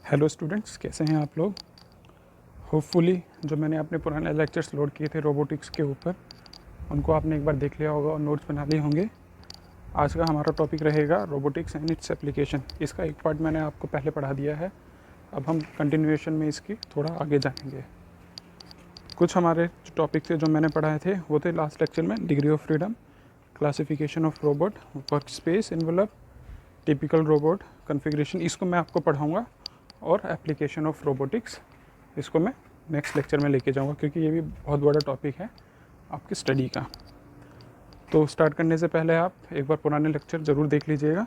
Hello students, कैसे हैं आप लोग। होपफुली जो मैंने अपने पुराने लेक्चर्स लोड किए थे रोबोटिक्स के ऊपर, उनको आपने एक बार देख लिया होगा और नोट्स बना लिए होंगे। आज का हमारा टॉपिक रहेगा रोबोटिक्स एंड इट्स एप्लीकेशन। इसका एक पार्ट मैंने आपको पहले पढ़ा दिया है, अब हम कंटिन्यूएशन में इसकी थोड़ा आगे जाएंगे। कुछ हमारे जो टॉपिक थे जो मैंने पढ़ाए थे वो थे लास्ट लेक्चर में degree of freedom, classification of robot, work space envelope, typical robot configuration, इसको मैं आपको पढ़ाऊँगा, और एप्लीकेशन ऑफ रोबोटिक्स इसको मैं नेक्स्ट लेक्चर में लेके जाऊंगा, क्योंकि ये भी बहुत बड़ा टॉपिक है आपकी स्टडी का। तो स्टार्ट करने से पहले आप एक बार पुराने लेक्चर ज़रूर देख लीजिएगा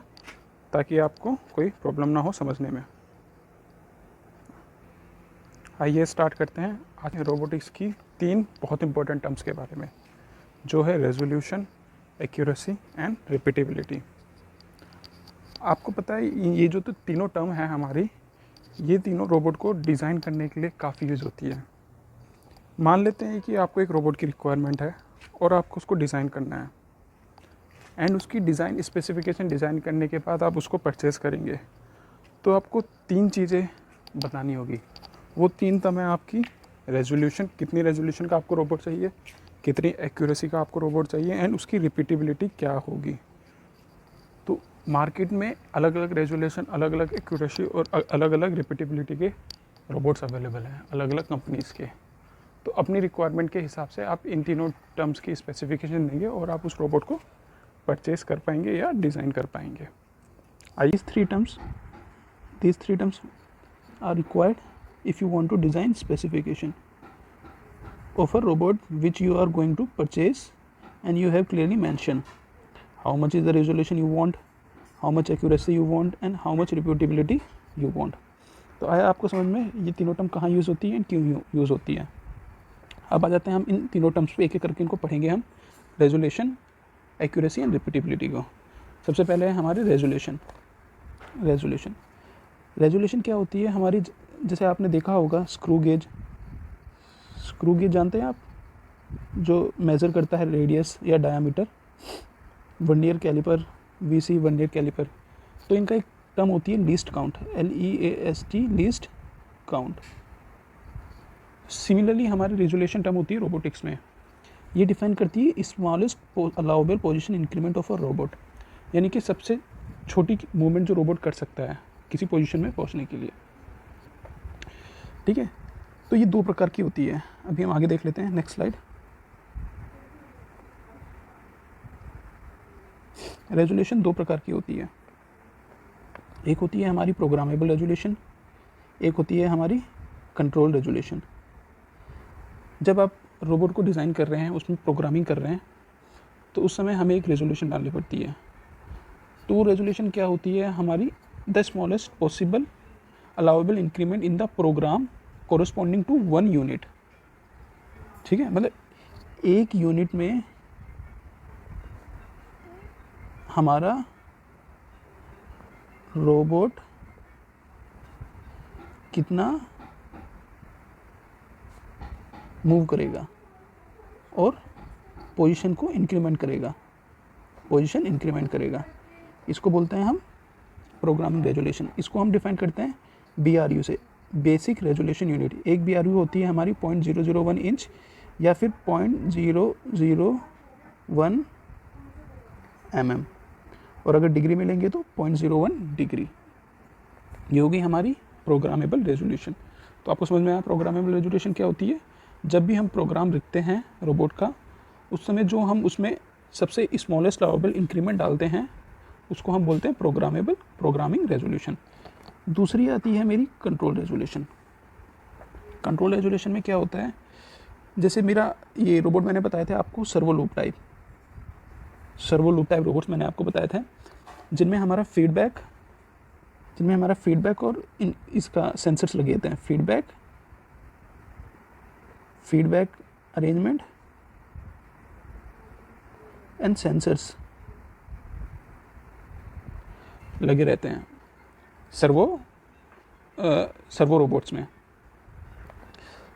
ताकि आपको कोई प्रॉब्लम ना हो समझने में। आइए स्टार्ट करते हैं आज रोबोटिक्स की 3 बहुत इंपॉर्टेंट टर्म्स के बारे में, जो है रेजोल्यूशन, एक्यूरेसी एंड रिपीटेबिलिटी। आपको पता है ये जो तो तीनों टर्म हैं हमारी, ये तीनों रोबोट को डिज़ाइन करने के लिए काफ़ी यूज़ होती है। मान लेते हैं कि आपको एक रोबोट की रिक्वायरमेंट है और आपको उसको डिज़ाइन करना है, एंड उसकी डिज़ाइन स्पेसिफिकेशन डिज़ाइन करने के बाद आप उसको परचेज़ करेंगे, तो आपको 3 चीज़ें बतानी होगी। वो 3 टर्म है आपकी रेजोल्यूशन, कितनी रेजोल्यूशन का आपको रोबोट चाहिए, कितनी एक्यूरेसी का आपको रोबोट चाहिए, एंड उसकी रिपीटेबिलिटी क्या होगी। तो मार्केट में अलग अलग रेजोल्यूशन, अलग अलग एक्यूरेसी और अलग अलग रिपीटेबिलिटी के रोबोट्स अवेलेबल हैं अलग अलग कंपनीज़ के। तो अपनी रिक्वायरमेंट के हिसाब से आप इन तीनों टर्म्स की स्पेसिफिकेशन देंगे और आप उस रोबोट को परचेज़ कर पाएंगे या डिज़ाइन कर पाएंगे। These three terms are required if you want to design specification of a robot which you are going to purchase, and you have clearly mentioned how much is the resolution you want, how much accuracy you want, and how much repeatability you want. तो आया आपको समझ में ये तीनों term कहाँ use होती हैं, क्यों यूज़ होती हैं। अब आ जाते हैं हम इन तीनों टर्म्स पे एक एक करके इनको पढ़ेंगे हम, रेजोल्यूशन, एक्यूरेसी एंड रिपीटेबिलिटी को। सबसे पहले है हमारी रेजोल्यूशन क्या होती है हमारी, जैसे आपने देखा होगा स्क्रू गेज जानते हैं आप, जो मेज़र करता है रेडियस या diameter, vernier calliper, VC vernier calliper, तो इनका एक टर्म होती है least count, LEAST, least count. Similarly हमारी रेजोल्यूशन टर्म होती है रोबोटिक्स में, ये डिफाइन करती है smallest allowable position increment of a robot, यानी कि सबसे छोटी मूवमेंट जो रोबोट कर सकता है किसी पोजीशन में पहुंचने के लिए। ठीक है, तो ये 2 प्रकार की होती है। अभी हम आगे देख लेते हैं, नेक्स्ट स्लाइड। रेजोल्यूशन 2 प्रकार की होती है, एक होती है हमारी प्रोग्रामेबल रेजोल्यूशन, एक होती है हमारी कंट्रोल रेजोल्यूशन। जब आप रोबोट को डिज़ाइन कर रहे हैं, उसमें प्रोग्रामिंग कर रहे हैं, तो उस समय हमें एक रेजोल्यूशन डालनी पड़ती है। तो वो रेजोल्यूशन क्या होती है हमारी, the smallest possible allowable increment in the program corresponding to 1 unit. ठीक है, मतलब 1 यूनिट में हमारा रोबोट कितना मूव करेगा और पोजीशन इंक्रीमेंट करेगा, इसको बोलते हैं हम प्रोग्रामिंग रेजोल्यूशन। इसको हम डिफाइन करते हैं BRU से, बेसिक रेजोल्यूशन यूनिट। एक BRU होती है हमारी 0.001 इंच या फिर 0.001 mm, और अगर डिग्री में लेंगे तो 0.01 डिग्री। ये होगी हमारी प्रोग्रामेबल रेजोल्यूशन। तो आपको समझ में आया प्रोग्रामेबल रेजोल्यूशन क्या होती है। जब भी हम प्रोग्राम लिखते हैं रोबोट का, उस समय जो हम उसमें सबसे स्मॉलेस्ट अलाउबल इंक्रीमेंट डालते हैं उसको हम बोलते हैं प्रोग्रामिंग रेजोल्यूशन। दूसरी आती है मेरी कंट्रोल रेजोल्यूशन। कंट्रोल रेजोल्यूशन में क्या होता है, जैसे मेरा ये रोबोट मैंने बताया था आपको सर्वो लूप टाइप रोबोट्स मैंने आपको बताया था, जिनमें हमारा फीडबैक और इसका सेंसर्स लगे होते हैं, फीडबैक अरेंजमेंट एंड सेंसर्स लगे रहते हैं सर्वो रोबोट्स में।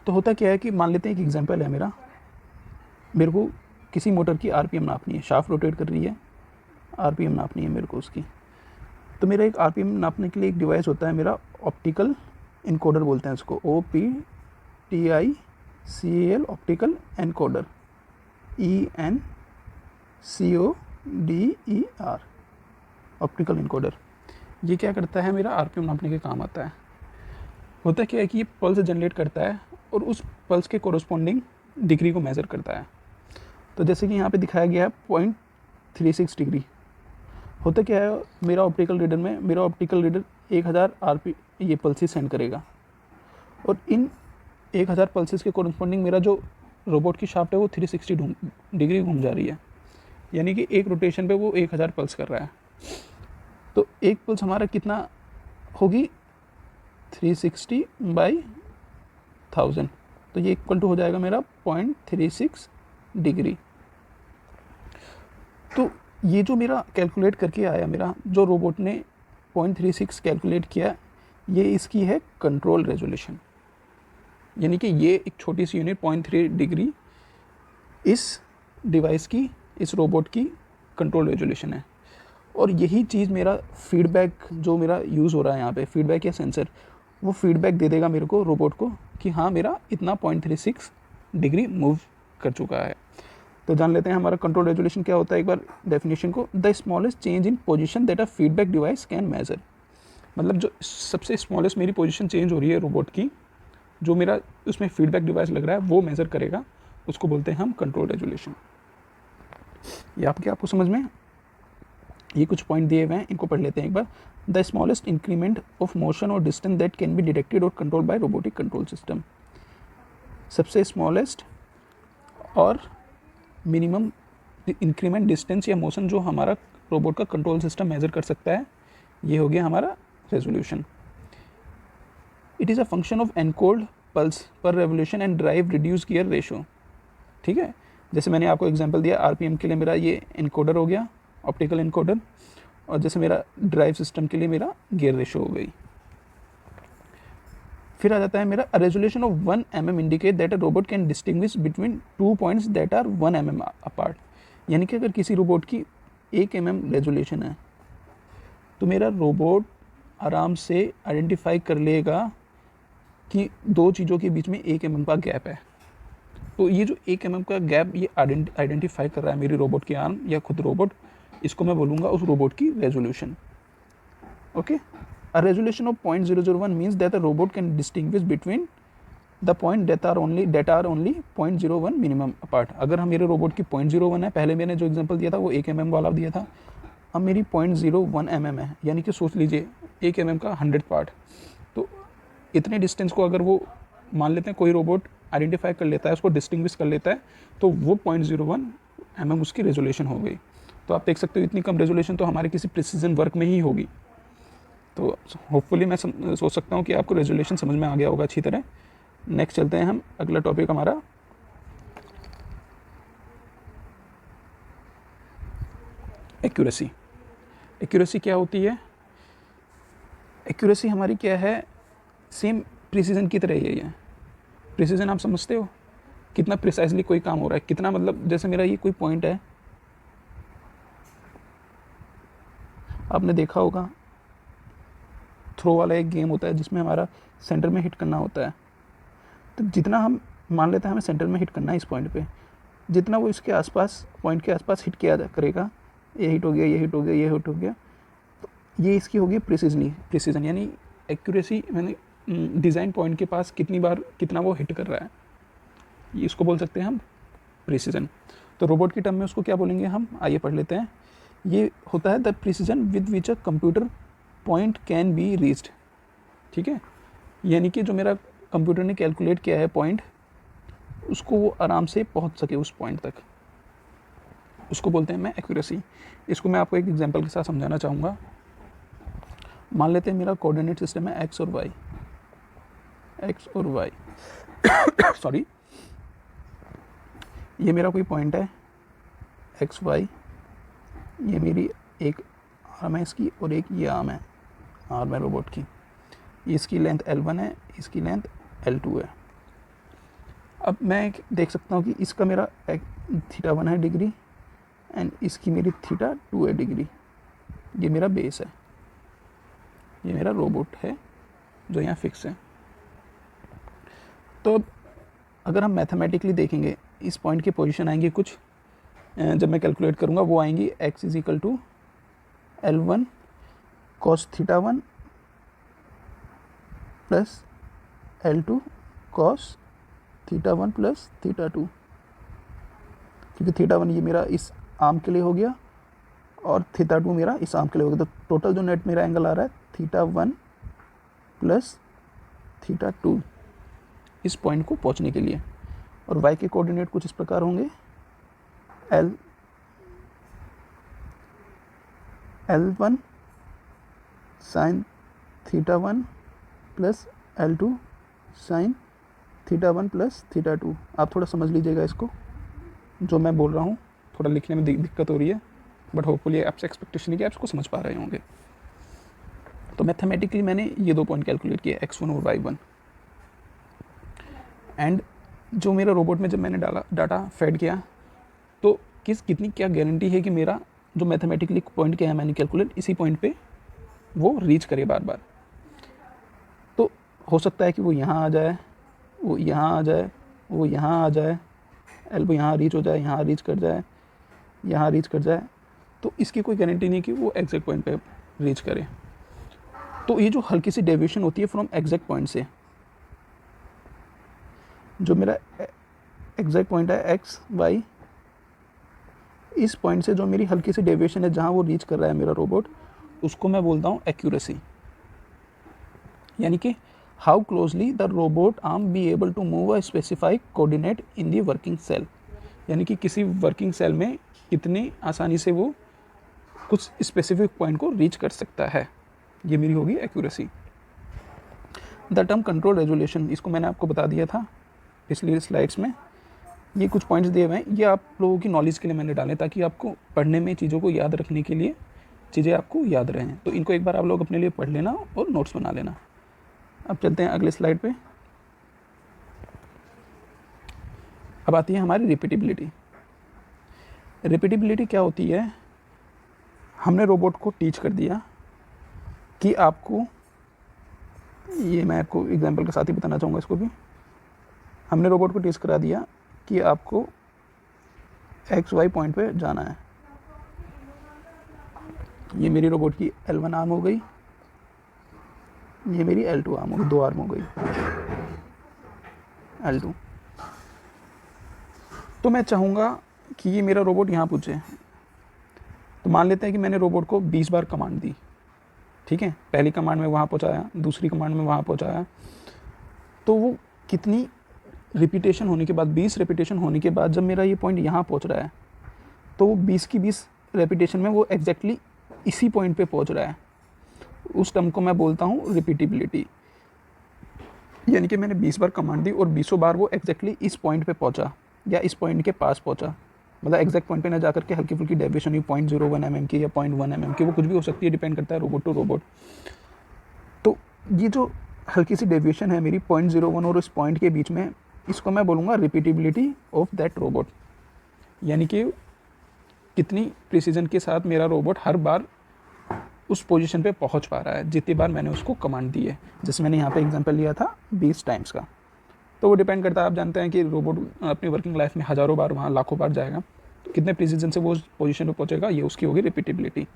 तो होता क्या है कि मान लेते हैं एक एग्जांपल है मेरे को किसी मोटर की RPM नापनी है, शाफ्ट रोटेट कर रही है, RPM नापनी है मेरे को उसकी। तो मेरा एक RPM नापने के लिए एक डिवाइस होता है मेरा ऑप्टिकल इनकोडर बोलते हैं उसको, OPTICAL optical encoder, ENCODER optical encoder. ये क्या करता है, मेरा आरपीएम नापने के काम आता है। होता क्या है कि ये पल्स जनरेट करता है और उस पल्स के कोरस्पॉन्डिंग डिग्री को मेज़र करता है। तो जैसे कि यहाँ पे दिखाया गया है 0.36 डिग्री। होता क्या है, मेरा ऑप्टिकल रीडर 1000 आरपी ये पल्सेस सेंड करेगा और इन 1000 पल्सेस के कोरस्पॉन्डिंग मेरा जो रोबोट की शाफ्ट है वो 360 डिग्री घूम जा रही है, यानी कि एक रोटेशन पे वो 1000 पल्स कर रहा है। तो एक पल्स हमारा कितना होगी, 360 बाई 1000, तो ये इक्वल टू हो जाएगा मेरा 0.36 डिग्री। तो ये जो मेरा कैलकुलेट करके आया, मेरा जो रोबोट ने 0.36 कैलकुलेट किया, ये इसकी है कंट्रोल रेजोल्यूशन, यानी कि ये एक छोटी सी यूनिट 0.3 डिग्री इस डिवाइस की, इस रोबोट की कंट्रोल रेजोल्यूशन है। और यही चीज़ मेरा फीडबैक जो मेरा यूज़ हो रहा है यहाँ पे, फीडबैक या सेंसर, वो फीडबैक दे देगा मेरे को, रोबोट को, कि हाँ मेरा इतना 0.36 डिग्री मूव कर चुका है। तो जान लेते हैं हमारा कंट्रोल रेजोल्यूशन क्या होता है एक बार डेफिनेशन को। The smallest change in position that a feedback device can measure, मतलब जो सबसे स्मॉलेस्ट मेरी पोजीशन चेंज हो रही है रोबोट की, जो मेरा उसमें फीडबैक डिवाइस लग रहा है वो मेज़र करेगा, उसको बोलते हैं हम कंट्रोल रेजोल्यूशन। ये आपको समझ में, ये कुछ पॉइंट दिए हुए हैं, इनको पढ़ लेते हैं एक बार। The smallest increment of motion और distance that can be detected और control by robotic control system, सबसे स्मॉलेस्ट और मिनिमम इंक्रीमेंट डिस्टेंस या मोशन जो हमारा रोबोट का कंट्रोल सिस्टम मेजर कर सकता है, ये हो गया हमारा resolution. It is a function of encode pulse per revolution and drive reduce gear ratio. ठीक है, जैसे मैंने आपको एग्जांपल दिया, आरपीएम के लिए मेरा ये इनकोडर हो गया, ऑप्टिकल इनकोडर, और जैसे मेरा ड्राइव सिस्टम के लिए मेरा गियर रेशो हो गई। फिर आ जाता है मेरा resolution of 1 mm indicate that a robot can distinguish between 2 points that are 1 mm apart, यानी कि अगर किसी रोबोट की 1 mm रेजोल्यूशन है तो मेरा रोबोट आराम से आइडेंटिफाई कर लेगा कि दो चीज़ों के बीच में 1 mm का गैप है। तो ये जो 1 mm का गैप ये आइडेंटिफाई कर रहा है मेरी रोबोट की आर्म या खुद रोबोट, इसको मैं बोलूँगा उस रोबोट की resolution. Okay, a resolution of 0.001 means that the robot can distinguish between the point that are only 0.01 minimum apart। अगर हम मेरे रोबोट की 0.01 है, पहले मैंने जो एग्जांपल दिया था वो 1 mm वाला दिया था, अब मेरी 0.01 mm है, यानी कि सोच लीजिए 1 mm का 100 पार्ट। तो इतने डिस्टेंस को अगर वो मान लेते हैं, कोई रोबोट आइडेंटिफाई कर लेता है, उसको डिस्टिंग्विश कर लेता है, तो वो 0.01 mm उसकी रेजोल्यूशन हो गई। तो आप देख सकते हो इतनी कम रेजोल्यूशन तो हमारे किसी प्रिसीजन वर्क में ही होगी। तो होपफुली मैं सोच सकता हूँ कि आपको रेजोल्यूशन समझ में आ गया होगा अच्छी तरह। नेक्स्ट चलते हैं हम, अगला टॉपिक हमारा एक्यूरेसी। एक्यूरेसी क्या होती है? एक्यूरेसी हमारी क्या है, सेम प्रिसीजन की तरह ही है। प्रिसीजन आप समझते हो, कितना प्रिसाइजली कोई काम हो रहा है, कितना, मतलब जैसे मेरा ये कोई पॉइंट है, आपने देखा होगा थ्रो वाला एक गेम होता है जिसमें हमारा सेंटर में हिट करना होता है। तो जितना हम मान लेते हैं हमें सेंटर में हिट करना है इस पॉइंट पे, जितना वो इसके आसपास, पॉइंट के आसपास हिट किया करेगा, ये हिट हो गया, ये हिट हो गया, ये हिट हो गया, तो ये इसकी होगी प्रिसीजन, यानी एक्यूरेसी मैंने डिज़ाइन पॉइंट के पास कितनी बार कितना वो हिट कर रहा है, ये इसको बोल सकते हैं हम प्रिसीजन। तो रोबोट की टर्म में उसको क्या बोलेंगे हम, आइए पढ़ लेते हैं। ये होता है the precision with which a computer point can be reached. ठीक है, यानी कि जो मेरा कंप्यूटर ने कैलकुलेट किया है पॉइंट, उसको वो आराम से पहुंच सके उस पॉइंट तक, उसको बोलते हैं मैं एक्यूरेसी। इसको मैं आपको एक एग्जांपल के साथ समझाना चाहूँगा। मान लेते हैं मेरा कोऑर्डिनेट सिस्टम है एक्स और वाई सॉरी, ये मेरा कोई पॉइंट है एक्स वाई, ये मेरी एक आर्म है इसकी और एक ये आर्म है, आर्म है रोबोट की, इसकी लेंथ L1 है, इसकी लेंथ L2 है। अब मैं देख सकता हूँ कि इसका मेरा θ1 है डिग्री एंड इसकी मेरी θ2 है डिग्री। ये मेरा बेस है, ये मेरा रोबोट है जो यहाँ फिक्स है। तो अगर हम मैथमेटिकली देखेंगे इस पॉइंट की पोजीशन आएंगी कुछ, जब मैं कैलकुलेट करूँगा वो आएंगी x is equal to L1 cos θ1 plus L2 cos θ1 plus θ2, क्योंकि θ1 ये मेरा इस आर्म के लिए हो गया और θ2 मेरा इस आर्म के लिए हो गया, तो टोटल जो नेट मेरा एंगल आ रहा है θ1 प्लस θ2 इस पॉइंट को पहुंचने के लिए। और y के कोऑर्डिनेट कुछ इस प्रकार होंगे, L1 sin θ1 plus L2 sin θ1 plus θ2। आप थोड़ा समझ लीजिएगा इसको, जो मैं बोल रहा हूँ थोड़ा लिखने में दिक्कत हो रही है, बट होपफुली आपसे एक्सपेक्टेशन है कि आप इसको समझ पा रहे होंगे। तो मैथमेटिकली मैंने ये 2 पॉइंट कैलकुलेट किए, x1 और y1, एंड जो मेरा रोबोट में जब मैंने डाटा फेड किया तो कितनी क्या गारंटी है कि मेरा जो मैथमेटिकली पॉइंट क्या है मैंने कैलकुलेट इसी पॉइंट पे वो रीच करे बार बार। तो हो सकता है कि वो यहाँ आ जाए, वो यहाँ आ जाए, वो यहाँ आ जाए, एल्बो यहाँ रीच हो जाए, यहाँ रीच कर जाए, यहाँ रीच कर जाए, तो इसकी कोई गारंटी नहीं कि वो एग्जैक्ट पॉइंट पे रीच करे। तो ये जो हल्की सी डेविएशन होती है फ्रॉम एग्जैक्ट पॉइंट से, जो मेरा एग्जैक्ट पॉइंट है एक्स वाई, इस पॉइंट से जो मेरी हल्की सी डेविएशन है जहाँ वो रीच कर रहा है मेरा रोबोट, उसको मैं बोलता हूँ एक्यूरेसी। यानी कि how closely the robot arm be able to move a specified coordinate in the working cell, यानी कि किसी वर्किंग सेल में कितनी आसानी से वो कुछ स्पेसिफिक पॉइंट को रीच कर सकता है, ये मेरी होगी accuracy. The term control resolution, इसको मैंने आपको बता दिया था पिछली स्लाइड्स में। ये कुछ पॉइंट्स दिए हुए हैं, ये आप लोगों की नॉलेज के लिए मैंने डाले ताकि आपको पढ़ने में चीज़ों को याद रखने के लिए चीज़ें आपको याद रहें। तो इनको एक बार आप लोग अपने लिए पढ़ लेना और नोट्स बना लेना। अब चलते हैं अगले स्लाइड पे। अब आती है हमारी रिपीटेबिलिटी। रिपीटेबिलिटी क्या होती है, हमने रोबोट को टीच कर दिया कि आपको, ये मैं आपको एग्जांपल के साथ ही बताना चाहूँगा इसको भी, हमने रोबोट को टीच करा दिया कि आपको एक्स वाई पॉइंट पे जाना है। ये मेरी रोबोट की L1 आर्म हो गई, ये मेरी L2 आर्म हो गई, 2 आर्म हो गई L2। तो मैं चाहूँगा कि ये मेरा रोबोट यहाँ पूछे, तो मान लेते हैं कि मैंने रोबोट को 20 बार कमांड दी, ठीक है, पहली कमांड में वहाँ पहुँचाया, दूसरी कमांड में वहाँ पहुँचाया, तो वो कितनी रिपीटेशन होने के बाद, 20 रिपीटेशन होने के बाद जब मेरा ये पॉइंट यहाँ पहुँच रहा है, तो वो 20 की 20 रिपीटेशन में वो एग्जैक्टली इसी पॉइंट पे पहुँच रहा है। उस टर्म को मैं बोलता हूँ रिपीटेबिलिटी। यानी कि मैंने 20 बार कमांड दी और 20 बार वो एग्जैक्टली इस पॉइंट पे पहुँचा या इस पॉइंट के पास पहुँचा, मतलब एग्जैक्ट पॉइंट पे ना जाकर के हल्की फुल्की डेविएशन हुई 0.01 mm की या 0.1 mm की, वो कुछ भी हो सकती है, डिपेंड करता है रोबोट टू रोबोट। तो ये जो हल्की सी डेविएशन है मेरी 0.01 और इस पॉइंट के बीच में, इसको मैं बोलूँगा रिपीटेबिलिटी ऑफ दैट रोबोट। यानी कि कितनी प्रिसीजन के साथ मेरा रोबोट हर बार उस पोजीशन पे पहुंच पा रहा है जितनी बार मैंने उसको कमांड दी है। जैसे मैंने यहाँ पे एग्जांपल लिया था 20 टाइम्स का, तो वो डिपेंड करता है, आप जानते हैं कि रोबोट अपनी वर्किंग लाइफ में हज़ारों बार, वहाँ लाखों बार जाएगा, तो कितने प्रिसीजन से वो उस पोजीशन पे पहुँचेगा, ये उसकी होगी रिपीटेबिलिटी।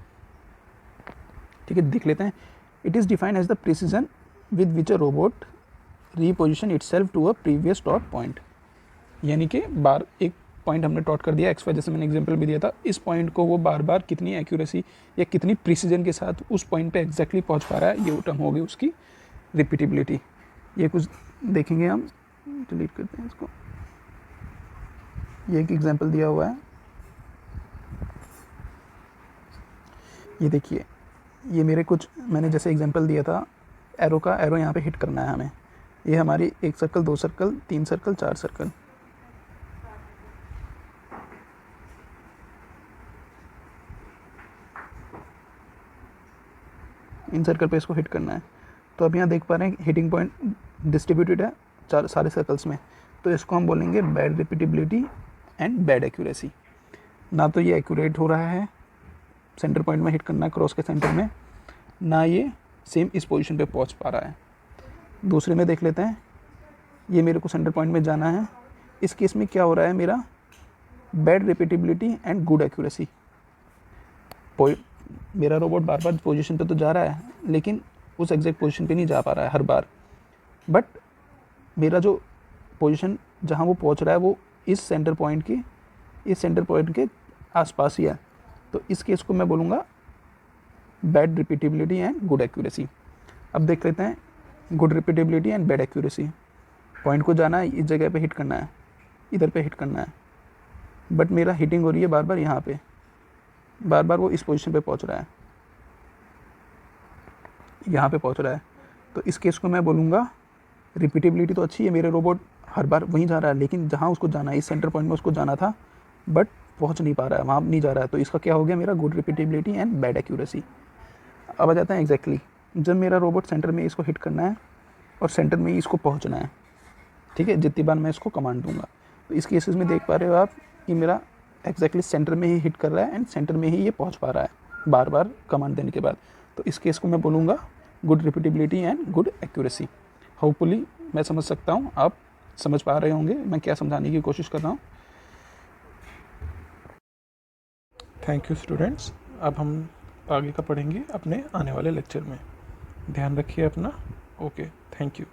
ठीक है, देख लेते हैं। It is defined as the precision with which a robot reposition itself to a previous dot point. यानी कि बार एक पॉइंट हमने डॉट कर दिया एक्स वाई, जैसे मैंने एग्जांपल भी दिया था, इस पॉइंट को वो बार बार कितनी एक्यूरेसी या कितनी प्रिसीजन के साथ उस पॉइंट पे एग्जैक्टली पहुंच पा रहा है, ये टर्म होगी उसकी रिपीटेबिलिटी। ये कुछ देखेंगे हम, डिलीट करते हैं इसको। ये एक एग्जांपल दिया हुआ है, ये देखिए, ये मेरे कुछ मैंने जैसे एग्जांपल दिया था एरो का, एरो यहाँ पे हिट करना है हमें। ये हमारी 1 सर्कल, 2 सर्कल, 3 सर्कल, 4 सर्कल। इन सर्कल पे इसको हिट करना है। तो अब यहाँ देख पा रहे हैं हिटिंग पॉइंट डिस्ट्रीब्यूटेड है सारे सर्कल्स में, तो इसको हम बोलेंगे bad repeatability and bad accuracy. ना तो ये एक्यूरेट हो रहा है, सेंटर पॉइंट में हिट करना है क्रॉस के सेंटर में, ना ये सेम इस पोजीशन पे पहुंच पा रहा है। दूसरे में देख लेते हैं, ये मेरे को सेंटर पॉइंट में जाना है। इस केस में क्या हो रहा है, मेरा bad repeatability and good accuracy. मेरा रोबोट बार बार पोजीशन पे तो जा रहा है, लेकिन उस एग्जैक्ट पोजीशन पे नहीं जा पा रहा है हर बार, बट मेरा जो पोजीशन जहाँ वो पहुँच रहा है वो इस सेंटर पॉइंट के आसपास ही है। तो इस केस को मैं बोलूँगा bad repeatability and good accuracy. अब देख लेते हैं good repeatability and bad accuracy. Point को जाना है, इस जगह पे हिट करना है, इधर पे हिट करना है, बट मेरा हिटिंग हो रही है बार बार यहाँ पे, बार बार वो इस पोजीशन पे पहुँच रहा है, यहाँ पे पहुँच रहा है। तो इस केस को मैं बोलूँगा रिपीटेबिलिटी तो अच्छी है, मेरे रोबोट हर बार वहीं जा रहा है, लेकिन जहाँ उसको जाना है, इस सेंटर पॉइंट में उसको जाना था, बट पहुँच नहीं पा रहा है, वहाँ नहीं जा रहा है। तो इसका क्या हो गया, मेरा good repeatability and bad accuracy. अब आ जाता है एग्जैक्टली, जब मेरा रोबोट सेंटर में इसको हिट करना है और सेंटर में ही इसको पहुँचना है, ठीक है, जितनी बार मैं इसको कमांड दूंगा। तो इस केसेस में देख पा रहे हो आप कि मेरा एग्जैक्टली सेंटर में ही हिट कर रहा है एंड सेंटर में ही ये पहुंच पा रहा है बार बार कमांड देने के बाद। तो इस केस को मैं बोलूँगा good repeatability and good accuracy. Hopefully मैं समझ सकता हूँ, आप समझ पा रहे होंगे मैं क्या समझाने की कोशिश कर रहा हूँ। Thank you students. अब हम आगे का पढ़ेंगे अपने आने वाले लेक्चर में। ध्यान रखिए अपना। Okay, thank you.